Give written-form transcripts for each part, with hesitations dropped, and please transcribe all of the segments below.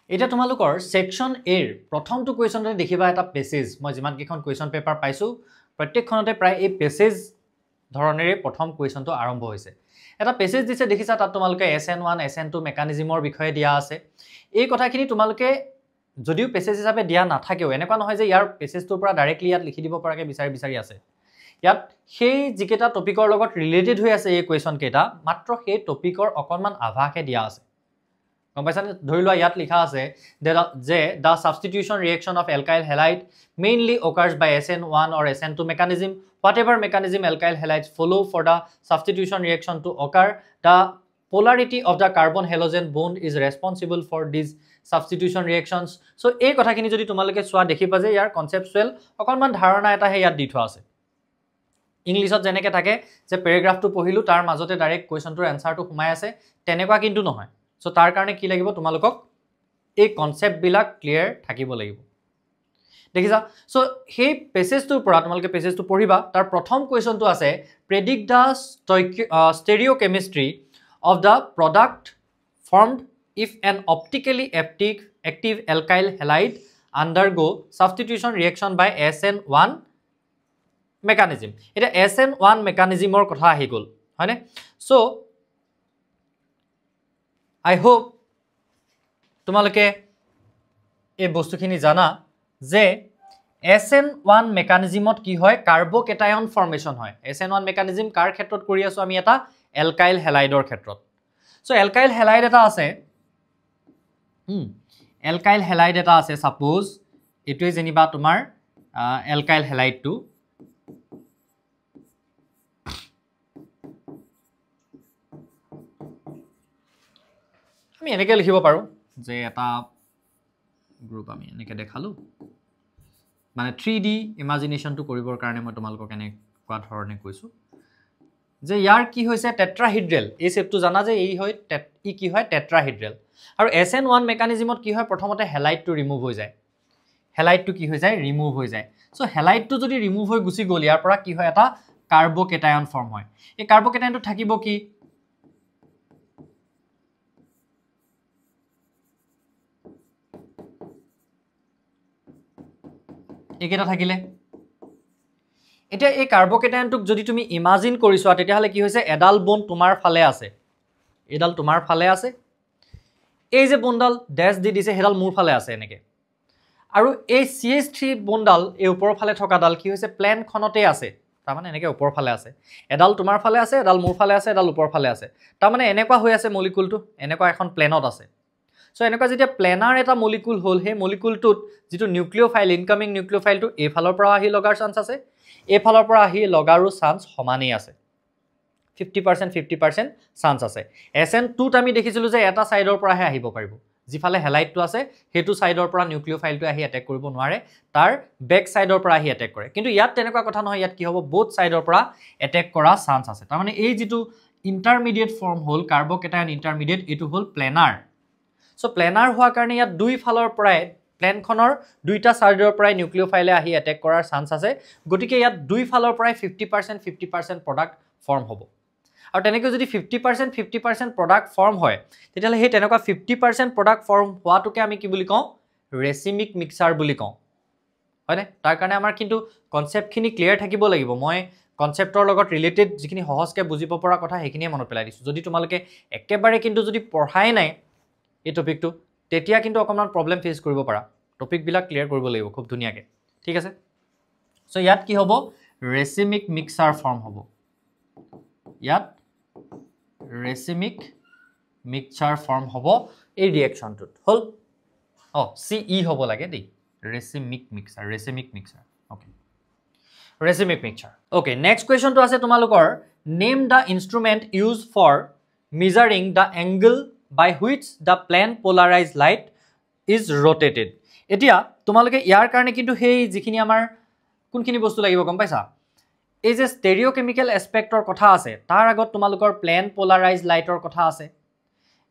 এটা তোমালোকৰ সেকশন এ ৰ প্ৰথমটো কোৱেশ্চনতে দেখিবা এটা পেছেজ মই যিমান কিখন কোৱেশ্চন পেপাৰ পাইছো প্ৰত্যেকখনতে প্ৰায় এই পেছেজ ধৰণেৰে প্ৰথম কোৱেশ্চনটো আৰম্ভ হৈছে এটা পেছেজ দিছে দেখিছা তাত তোমালোকে SN1 SN2 মেকানিজমৰ বিষয়ে দিয়া আছে এই কথাখিনি তোমালোকে যদিও পেছেজ হিচাপে দিয়া নাথাকেও এনেকুৱা নহয় যে ইয়াৰ পেছেজটোৰ পৰা ডাইৰেক্টলি ইয়াত লিখি দিব পৰাকে বিচাৰি আছে ইয়াত সেই যিকেটা টপিকৰ লগত ৰিলেটেড হৈ আছে এই কোৱেশ্চন কেটা মাত্ৰ সেই টপিকৰ অকনমান আভাসে দিয়া আছে গম পাইছানে ধৰি লোৱা ইয়াত লিখা আছে যে the substitution reaction of alkyl halide mainly occurs by SN1 or SN2 mechanism whatever mechanism alkyl halides follow for the substitution reaction to occur the polarity of the carbon halogen bond is responsible for these substitution reactions so এই কথাখিনি যদি তোমালোকে সোৱা দেখিবা যে ইয়াৰ কনসেপচুৱেল অকনমান ধাৰণা এটা হে ইয়াত দি থোৱা আছে ইংলিছত যেনেকৈ থাকে যে প্যাৰাগ্ৰাফটো পঢ়িলো তাৰ মাজতে ডাইৰেক্ট কোৱেশ্চনটোৰ আনসাৰটো সোমাই আছে তেনেকুৱা কিন্তু নহয় সো তাৰ কাৰণে কি লাগিব তোমালোকক এই কনসেপ্ট বিলাক ক্লিয়াৰ থাকিব লাগিব দেখিছা সো হে পেছেজটোৰ পৰা তোমালোকে পেছেজটো পঢ়িবা তাৰ প্ৰথম কোৱেশ্চনটো আছে predict the stereochemistry of the product formed if an optically active alkyl halide undergo substitution reaction by SN1 mechanism এটা SN1 mechanismৰ কথা আহি গল হয়নে সো I hope তোমালোকে এই বস্তুখিনি জানা যে SN1 মেকানিজমত কি হয় কাৰ্বকেটায়ন ফৰ্মেশন হয় SN1 মেকানিজম কাৰ ক্ষেত্ৰত কৰি আছো আমি এটা এলকাইল হ্যালাইডৰ ক্ষেত্ৰত সো এলকাইল হ্যালাইড এটা আছে এলকাইল হ্যালাইড এটা আছে সাপোজ এটোই জেনিবা তোমাৰ এলকাইল হ্যালাইডটো আমি এনেকৈ লিখিব পাৰো যে এটা গ্ৰুপ আমি এনেকৈ দেখালো মানে 3D ইমাজিনেশনটো কৰিবৰ কাৰণে মই তোমালোকক এনেকুৱা ধৰণে কৈছো যে ইয়াৰ কি হৈছে টেট্ৰাহিড্ৰেল এই শেপটো জানা যে এই হয় ই কি হয় টেট্ৰাহিড্ৰেল আৰু SN1 মেকানিজমত কি হয় প্ৰথমতে হ্যালাইডটো ৰিমুভ হৈ যায় হ্যালাইডটো কি হৈ যায় ৰিমুভ হৈ যায় সো হ্যালাইডটো যদি ৰিমুভ হৈ গুছি গল ইয়াৰ পৰা কি হয় এটা কাৰ্বকেটায়ন ফৰ্ম হয় এই কাৰ্বকেটায়নটো থাকিব কি একেটা থাকিলে এটা এই কাৰ্বকেটায়নটোক যদি তুমি ইমাজিন কৰিছোৱা তেতিয়া হলে কি হৈছে এডাল বন তোমাৰ ফালে আছে এডাল তোমাৰ ফালে আছে এই যে বনডাল ড্যাশ দি দিছে হেডাল মোৰ ফালে আছে এনেকে আৰু এই CH3 বনডাল এই ওপৰৰ ফালে থকা ডাল কি হৈছে প্লেন খনতে আছে তাৰ মানে এনেকে ওপৰৰ ফালে আছে এডাল তোমাৰ ফালে আছে এডাল মোৰ ফালে আছে এডাল ওপৰৰ ফালে আছে তাৰ মানে এনেকুৱা হৈ আছে মলিকুলটো এনেকুৱা এখন প্লেনত আছে সো এনেকুৱা যেতিয়া প্লেনাৰ এটা মলিকুল হল হে মলিকুলটোত যেটো নিউক্লিওফাইল ইনকামিং নিউক্লিওফাইলটো এই ফালৰ পৰা আহি লগাৰ চান্স আছে এই ফালৰ পৰা আহি লগাৰো চান্স সমানেই আছে 50% চান্স আছে SN2 ত আমি দেখিছিলো যে এটা সাইডৰ পৰা হে আহিব পাৰিব যিফালে হ্যালাইডটো আছে হেতু সাইডৰ পৰা নিউক্লিওফাইলটো আহি অ্যাটাক কৰিব নোৱাৰে তাৰ বেক সাইডৰ পৰা আহি অ্যাটাক কৰে কিন্তু ইয়াত তেনেকুৱা কথা নহয় ইয়াত কি হ'ব বোথ সাইডৰ পৰা অ্যাটাক কৰা চান্স আছে তাৰ মানে এই যেটো ইন্টাৰমিডিয়েট ফৰ্ম হল কাৰ্বকেটায়ন ইন্টাৰমিডিয়েট এটো হল প্লেনাৰ সো প্লেনাৰ হোৱা কাৰণে ইয়াত দুই ফালৰ পৰাই প্লেনখনৰ দুইটা সাইডৰ পৰাই নিউক্লিওফাইলে আহি অ্যাটাক কৰাৰ চান্স আছে গটিকে ইয়াত দুই ফালৰ পৰাই 50% প্ৰডাক্ট ফৰ্ম হ'ব আৰু তেনেকৈ যদি 50% প্ৰডাক্ট ফৰ্ম হয় তেতিয়ালে হে তেনেকুৱা 50% প্ৰডাক্ট ফৰ্ম হোৱাটোকে আমি কি বুলি কওঁ ৰেচিমিক মিক্সাৰ বুলি কওঁ হয়নে তাৰ কাৰণে আমাৰ কিন্তু কনসেপ্টখিনি ক্লিয়াৰ থাকিব লাগিব মই কনসেপ্টৰ লগত ৰিলেটেড যিখিনি সহজকে বুজিব পৰা কথা হেখিনি মনত পেলাই দিছো যদি তোমালোকে একেবাৰে কিন্তু যদি পঢ়াই নাই এই টপিকটো তেতিয়া কিন্তু অকমান প্ৰবলেম ফেস কৰিব পাৰা টপিক বিলাক ক্লিয়াৰ কৰিব লাগিব খুব ধুনিয়াকে ঠিক আছে সো ইয়াত কি হ'ব ৰেচিমিক মিক্সাৰ ফৰ্ম হ'ব ইয়াত ৰেচিমিক মিক্সাৰ ফৰ্ম হ'ব এই ৰিঅ্যাকচনটোত হল CE হ'ব লাগে দেই racemic mixture okay racemic mixture okay next কোৱেশ্চনটো আছে তোমালোকৰ name the instrument use for measuring the angle by which the plane polarized light is rotated এতিয়া তোমালোকে ইয়াৰ কাৰণে কিন্তু হেই যিখিনি আমাৰ কোনখিনি বস্তু লাগিব গম পাইছা এই যে স্টেৰিওকেমিক্যাল এসপেক্টৰ কথা আছে তাৰ আগত তোমালোকৰ প্লেন পোলাৰাইজড লাইটৰ কথা আছে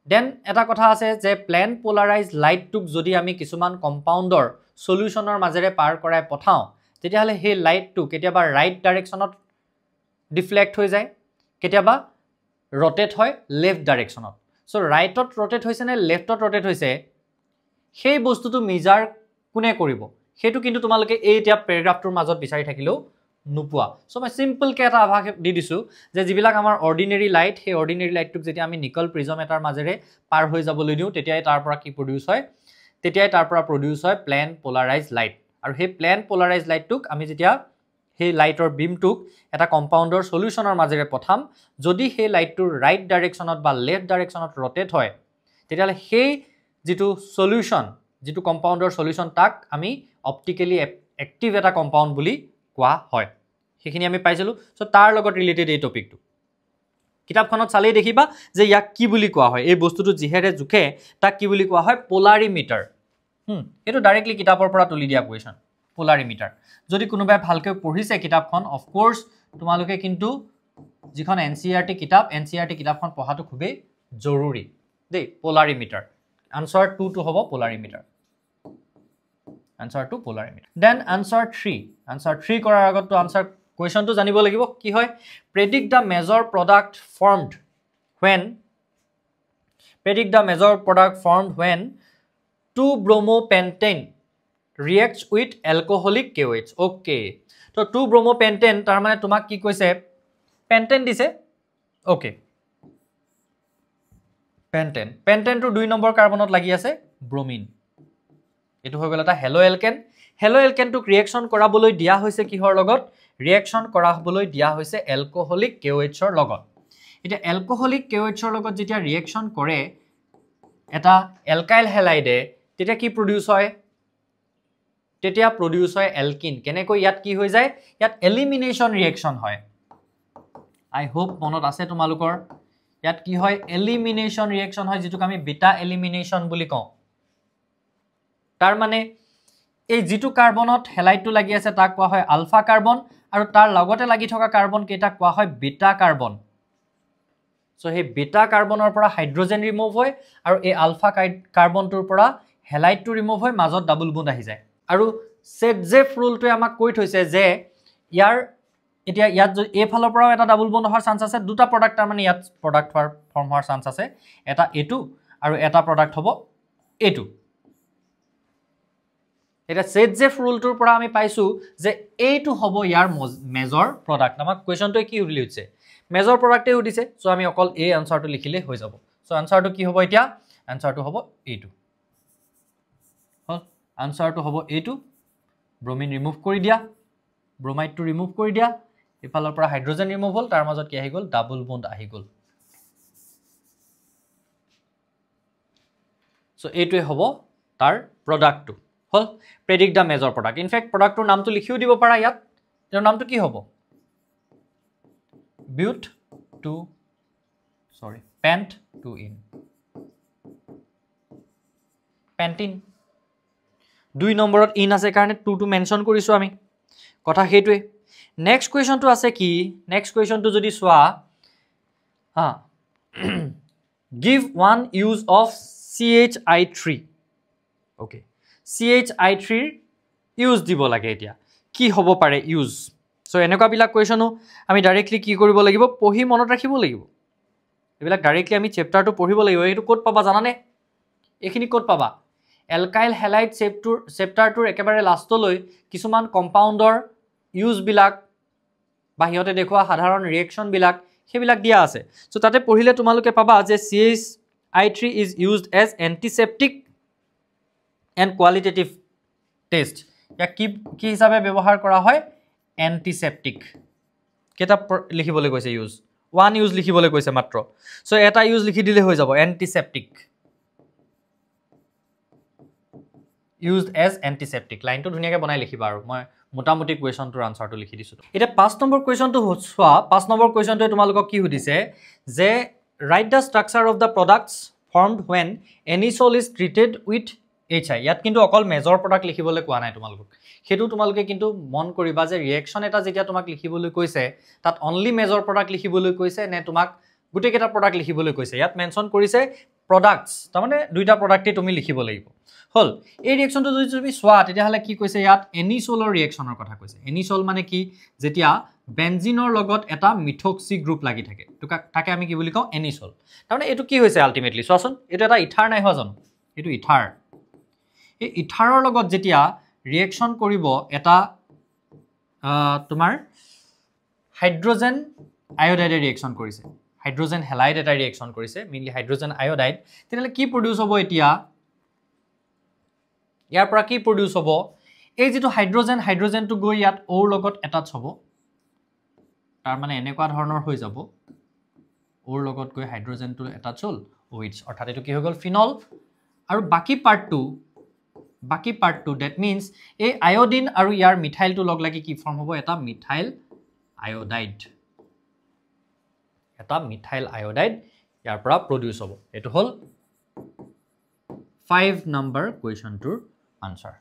দেন এটা কথা আছে যে প্লেন পোলাৰাইজড লাইটটোক যদি আমি কিছুমান কম্পাউণ্ডৰ সলিউশনৰ মাজেৰে পাৰ কৰাই পঠাও তেতিয়া হলে হে লাইটটো কেতিয়াবা ৰাইট ডাইৰেকশনত ডিফ্লেক্ট হৈ যায় কেতিয়াবা rotate হয় left direction সো ৰাইটত rotate হৈছে নে লেফটত rotate হৈছে সেই বস্তুটো মেজাৰ কোনে কৰিব সেইটো কিন্তু তোমালোকে এই এতিয়া পেৰাগ্ৰাফটোৰ মাজত বিচাৰি থাকিলেও নোপোৱা সো মই সিম্পলকে এটা আভাস দি দিছো যে যিবিলাক আমাৰ অৰ্ডিনাৰী লাইট সেই অৰ্ডিনাৰী লাইটটোক যেতিয়া আমি নিকল প্ৰিজম এটাৰ মাজেৰে পাৰ হৈ যাবলৈ দিওঁ তেতিয়াই তাৰ পৰা কি প্ৰডিউস হয় প্লেন পোলাৰাইজ লাইট আৰু সেই প্লেন পোলাৰাইজ লাইটটোক আমি যেতিয়া সেই লাইটৰ বিমটোক এটা কম্পাউণ্ডৰ সলিউশনৰ মাজেৰে পঠাম যদি সেই লাইটটোৰ ৰাইট ডাইৰেকশনত বা লেফট ডাইৰেকশনত ৰটেট হয় তেতিয়ালে সেই যেটো সলিউশন যেটো কম্পাউণ্ডৰ সলিউশন তাক আমি অপটিক্যালি এক্টিভ এটা কম্পাউণ্ড বুলি কোৱা হয় সেইখিনি আমি পাইছিলো সো তাৰ লগত ৰিলেটেড এই টপিকটো কিতাপখনত চালেই দেখিবা যে ইয়াক কি বুলি কোৱা হয় এই বস্তুটো জিহেৰে জুখে তাক কি বুলি কোৱা হয় পোলাৰিমিটাৰ এটো ডাইৰেক্টলি কিতাপৰ পৰা তুলি দিয়া কোৱেশ্চন পোলাৰিমিটাৰ যদি কোনোবাই ভালকৈ পঢ়িছে কিতাপখন অফ কোৰ্স তোমালোকে কিন্তু যিখন এনসিইআৰটি কিতাপখন পঢ়াটো খুবেই জৰুৰী দেই পোলাৰিমিটাৰ আনসাৰ 2 to হ'ব polarimeter answer to polarimeter then answer 3 কৰাৰ আগত তো answer question to জানিব লাগিব কি হয় predict the major product formed when 2-bromopentane reacts with alcoholic KOH okay তো 2-bromopentane তাৰ মানে তোমাক কি কৈছে pentane দিছে okay pentane to 2 নম্বৰ কাৰ্বনত লাগি আছে bromine এটো হৈ গল এটা হেলো এলকেন টু ৰিঅ্যাকশন কৰাবলৈ দিয়া হৈছে কিহৰ লগত ৰিঅ্যাকশন কৰাবলৈ দিয়া হৈছে এলকোহলিক KOH ৰ লগত এটা এলকোহলিক KOH ৰ লগত যেতিয়া ৰিঅ্যাকশন কৰে এটা এলকাইল হ্যালাইডে তেতিয়া কি প্ৰডিউস হয় এলকিন কেনেকৈ ইয়াত কি হৈ যায় ইয়াত এলিমিনেশন ৰিঅ্যাকশন হয় আই হোপ মনত আছে তোমালোকৰ ইয়াত কি হয় এলিমিনেশন ৰিঅ্যাকশন হয় যেটো আমি বিটা এলিমিনেশন বুলি কওঁ তাৰ মানে এই যেটো কাৰ্বনত হ্যালাইডটো লাগি আছে তাক কোৱা হয় আলফা কাৰ্বন আৰু তাৰ লগতে লাগি থকা কাৰ্বন কেইটা কোৱা হয় beta carbon so hey beta কাৰ্বনৰ পৰা হাইড্ৰোজেন ৰিমুভ হয় আৰু এই আলফা কাৰ্বনটোৰ পৰা হ্যালাইডটো ৰিমুভ হয় মাজত ডাবল বন্ড আহি যায় আৰু সেটজেফ ৰুলটোৱে আমাক কৈ থৈছে যে ইয়াৰ এতিয়া ইয়াত এই ফালৰ পৰা এটা ডাবল বন্ড হোৱাৰ চান্স আছে দুটা প্ৰডাক্ট তাৰ মানে ইয়াত প্ৰডাক্ট ফৰ্ম হোৱাৰ চান্স আছে এটা এটু আৰু এটা প্ৰডাক্ট হ'ব এটু এটা সেটজেফ ৰুলটোৰ পৰা আমি পাইছো যে এইটো হ'ব ইয়াৰ মেজৰ প্ৰডাক্ট আমাক কোৱেশ্চনটো কি উলিয়াইছে মেজৰ প্ৰডাক্টে উদিছে সো আমি অকল এই আনসাৰটো লিখিলে হৈ যাব সো আনসাৰটো কি হ'ব এতিয়া আনসাৰটো হ'ব এইটো হল আনসাৰটো হ'ব এইটো ব্ৰোমিন ৰিমুভ কৰি দিয়া ব্ৰোমাইডটো ৰিমুভ কৰি দিয়া ইফালৰ পৰা হাইড্ৰোজেন ৰিমুভ হল তাৰ মাজত কি আহি গল ডাবল বন্ড আহি গল সো এইটোৱে হ'ব তাৰ প্ৰডাক্টটো হল predict the major product in fact productৰ নামটো লিখিও দিব পাৰা ইয়াত এৰ নামটো কি হ'ব pent to in pentine 2 নম্বৰত ইন আছে কাৰণে 2 to মেনশন কৰিছো আমি কথা হেতুৱে নেক্সট কোৱেশ্চনটো আছে কি নেক্সট কোৱেশ্চনটো যদি সোৱা give one use of CHI3 okay CHI3 use দিব লাগে এতিয়া কি হ'ব পাৰে ইউজ সো এনেকুৱা বিলা কোৱেশ্চনো আমি ডাইৰেক্টলি কি কৰিব লাগিব পঢ়ি মনত ৰাখিব লাগিব এবিলাক ডাইৰেক্টলি আমি চ্যাপ্টাৰটো পঢ়িব লাগিব এটো কোড পাবা জানানে এখিনি কোড পাবা এলকাইল হ্যালাইড চ্যাপ্টাৰটোৰ একেবাৰে লাষ্টলৈ কিছুমান কম্পাউণ্ডৰ ইউজ বিলাক বা হিয়তে দেখুৱা সাধাৰণ ৰিঅ্যাকশন বিলাক হেবিলাক দিয়া আছে সো তাতে পঢ়িলে তোমালোকে পাবা যে CHI3 is used as antiseptic and qualitative test या কি হিসাবে ব্যৱহাৰ কৰা হয় antiseptic কেটা লিখিবলৈ কৈছে ইউজ ওয়ান ইউজ লিখিবলৈ কৈছে মাত্ৰ সো এটা ইউজ লিখি দিলে হৈ যাব antiseptic used as antiseptic লাইনটো ধুনিয়াকে বনাই লিখিবা আৰু মই মোটামুটি কোৱেশ্চনটোৰ আনসাৰটো লিখি দিছো এটা 5 নম্বৰ কোৱেশ্চনটো হোৱা 5 নম্বৰ কোৱেশ্চনটো তোমালোকক কি সুধিছে যে write the structure of the products formed when anisole is treated with HI ইয়াত কিন্তু অকল মেজৰ প্ৰডাক্ট লিখিবলৈ কোৱা নাই তোমালোকক হেতু তোমালোকে কিন্তু মন কৰিবা যে ৰিঅ্যাকশন এটা যেতিয়া তোমাক লিখিবলৈ কৈছে তাত অনলি মেজৰ প্ৰডাক্ট লিখিবলৈ কৈছে নে তোমাক গুটেকেটা প্ৰডাক্ট লিখিবলৈ কৈছে ইয়াত মেনশন কৰিছে প্ৰডাক্টস তাৰ মানে দুইটা প্ৰডাক্টে তুমি লিখিব লাগিব হল এই ৰিঅ্যাকশনটো যদি তুমি সোৱা তেতিয়া হলে কি কৈছে ইয়াত এনিসোলৰ ৰিঅ্যাকশনৰ কথা কৈছে এনিসোল মানে কি যেতিয়া বেনজিনৰ লগত এটা মিথক্সি গ্ৰুপ লাগি থাকে তাকে আমি কি বুলি কওঁ এনিসোল তাৰ মানে এটো কি হৈছে আলটিমেটলি সোৱাচোন এটো এটা ইথাৰ নাই হোৱা জানো এটো ইথাৰ এই ইথাৰৰ লগত যেতিয়া ৰিয়েকশ্যন কৰিব এটা তোমাৰ হাইড্ৰোজেন আয়োডাইডে ৰিয়েকশ্যন কৰিছে হাইড্ৰোজেন হেলাইড এটা ৰিয়েকশ্যন কৰিছে মেইনলি হাইড্ৰোজেন আয়োডাইড তেতিয়াহ'লে কি প্ৰডিউচ হ'ব এতিয়া ইয়াৰ পৰা কি প্ৰডিউচ হ'ব এই যেটো হাইড্ৰোজেনটো গৈ ইয়াত ওৰ লগত এটাচ হ'ব তাৰ মানে এনেকুৱা ধৰণৰ হৈ যাব ওৰ লগত গৈ হাইড্ৰোজেনটো এটাচ হ'ল OH অৰ্থাৎ এটো কি হৈ গ'ল ফিনল আৰু বাকি পাৰ্টটো দ্যাট মিন্স এই আয়োডিন আৰু ইয়াৰ মিথাইলটো লগ লাগি কি ফৰ্ম হ'ব এটা মিথাইল আয়োডাইড ইয়াৰ পৰা প্ৰডিউচ হ'ব এটো হ'ল 5 নম্বৰ কোৱেশ্চনটোৰ আনসাৰ